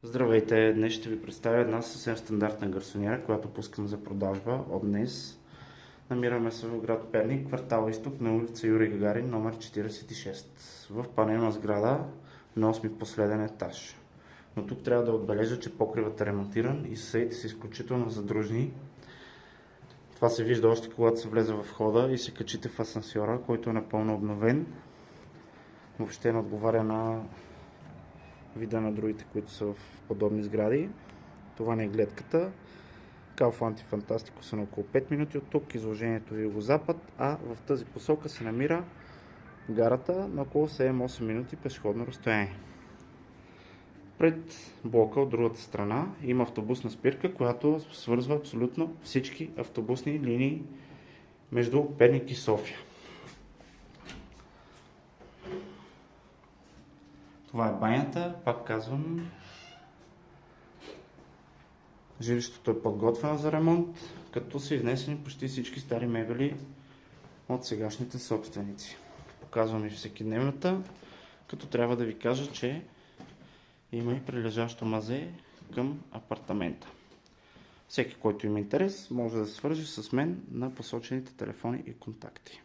Здравейте! Днес ще ви представя една съвсем стандартна гарсониера, която пускам за продажба от днес. Намираме се в град Перник, квартал Изток, на улица Юрий Гагарин, номер 46, в панелна сграда на 8-ми последен етаж. Но тук трябва да отбележа, че покривът е ремонтиран и съседите са изключително задружни. Това се вижда още когато се влезе в входа и се качите в асансьора, който е напълно обновен. Въобще не отговаря на вида на другите, които са в подобни сгради. Това не е гледката. Kaufland и Fantastico са на около 5 минути от тук, изложението е югозапад, а в тази посока се намира гарата на около 7-8 минути пешеходно разстояние. Пред блока от другата страна има автобусна спирка, която свързва абсолютно всички автобусни линии между Перник и София. Това е банята, пак казвам. Жилището е подготвено за ремонт, като са изнесени почти всички стари мебели от сегашните собственици. Показвам и всекидневната, като трябва да ви кажа, че има и прилежащо мазе към апартамента. Всеки, който има интерес, може да се свържи с мен на посочените телефони и контакти.